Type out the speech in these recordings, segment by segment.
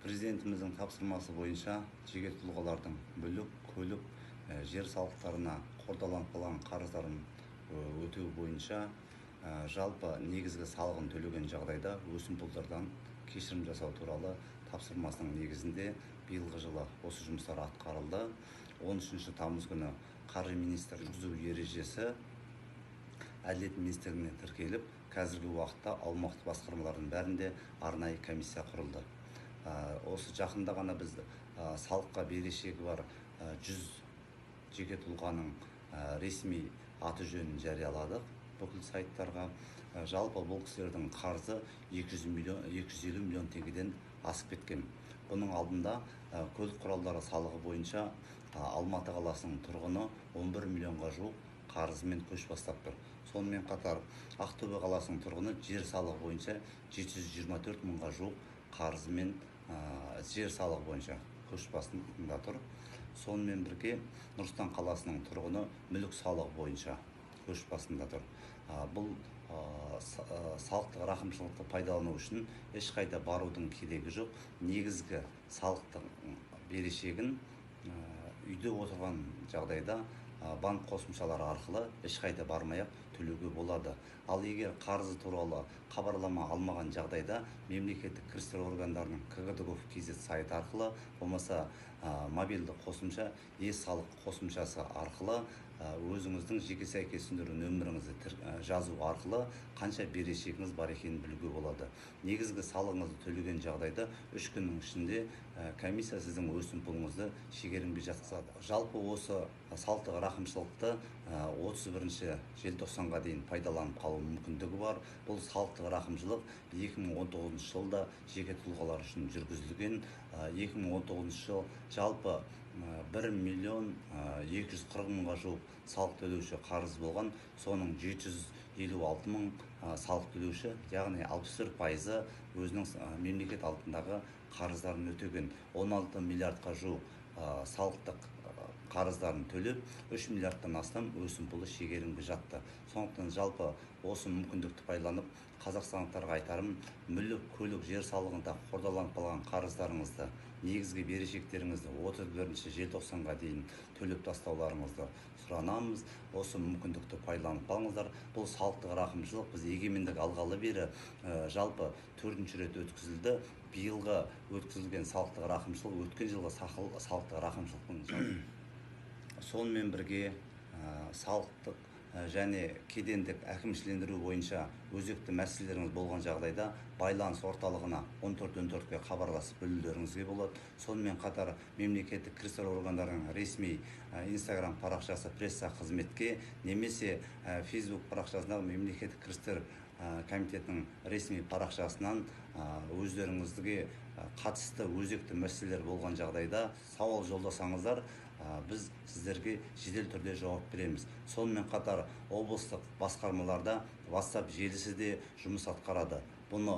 Президентіміздің тапсырмасы бойынша жеке тұлғалардың мүлік, көлік, жер салықтарына қордаланып қалған қарыздарын өтеу бойынша жалпы негізгі салығын төлеген жағдайда өсімпұлдардан кешірім жасау туралы тапсырмасының негізінде биылғы жылы осы жұмыстар атқарылды. 13 тамыз күні қаржы министрінің жүргізу ережесі Әділет министрлігіне тіркеліп, қазіргі уақытта аумақтық басқармалардың бәрінде арнайы комиссия құрылды. Осы жақында ғана біз салыққа берешегі бар 100 жеке тұлғаның ресми аты жөнін жарияладық бүкіл сайттарға. Жалпы бұл кісілердің қарызы 250 миллион теңгеден асып кеткен. Бұның алдында көлік құралдары салығы бойынша Алматы қаласының тұрғыны 11 миллионға жуық қарызымен көш бастап тұр. Сонымен қатар Ақтөбе қаласының тұрғыны жер салығы бойынша 724 мыңға жуық қарызымен жер салығы бойынша көш басында тұр. Сонымен бірге Нұр Сұлтан қаласының тұрғыны мүлік салығы бойынша көш басында тұр. Бұл салықтық рақымшылықты пайдалану үшін ешқайда барудың керегі жоқ. Негізгі салықтың берешегін үйде отырған жағдайда банк қосымшалары арқылы ешқайда бармай-ақ төлеуге болады. Ал егер қарызы туралы хабарлама алмаған жағдайда мемлекеттік кірістер органдарының kgdgov.kz сайты арқылы, болмаса мобильді қосымша e-салық қосымшасы арқылы өзіңіздің жеке сәйкестендіру нөміріңізді жазу арқылы қанша берешегіңіз бар екенін білуге болады. Негізгі салығыңызды төлеген жағдайда 3 күннің ішінде комиссия сіздің өсімпұлыңызды шегеріңге жатқызады. Жалпы осы салықтық рақымшылықты 31 желтоқсанға дейін пайдаланып қалу мүмкіндігі бар. Бұл салықтық рақымшылық 2019 жылда жеке тұлғалар үшін жүргізілген. 2019 жыл жалпы 1 миллион 240 мыңға жуық салық төлеуші қарыз болған. Соның 756 мың салық төлеуші, яғни 64% өзінің мемлекет алдындағы қарыздарын өтеген. 16 миллиардқа жуық салықтық қарыздарын төлеп, 3 миллиардтан астам өсімпұлы шегерімге жатты. Сондықтан жалпы осы мүмкіндікті пайдаланып, қазақстандықтарға айтарым, мүлік, көлік, жер салығында қордаланып қалған қарыздарыңызды, негізгі берешектеріңізді 31 желтоқсанға дейін төлеп тастауларыңызды сұранамыз. Осы мүмкіндікті пайдаланып қалыңыздар. Бұл салықтық рақымшылық біз егемендік алғалы бері жалпы 4-ші рет өткізілді. Биылғы өткізілген салықтық рақымшылық өткен жылғы салықтық рақымшылықтың сонымен бірге салықтық және кедендік әкімшілендіру бойынша өзекті мәселелеріңіз болған жағдайда байланыс орталығына 1414-ке хабарласып білулеріңізге болады. Сонымен қатар мемлекеттік кірістер органдарының ресми Instagram парақшасы пресса қызметке немесе Facebook парақшасындағы мемлекеттік кірістер комитетінің ресми парақшасынан өздеріңізге қатысты өзекті мәселелер болған жағдайда сауал жолдасаңыздар, біз сіздерге жедел түрде жауап береміз. Сонымен қатар облыстық басқармаларда WhatsApp желісі де жұмыс атқарады. Бұны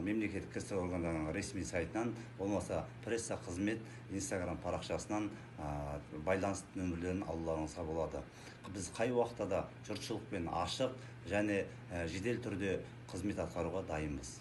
мемлекеттік кірістер органдарының ресми сайтынан, болмаса пресса қызмет Instagram парақшасынан байланыс нөмірлерін алуларыңызға болады. Біз қай уақытта да жұртшылықпен ашық және жедел түрде қызмет атқаруға дайынбыз.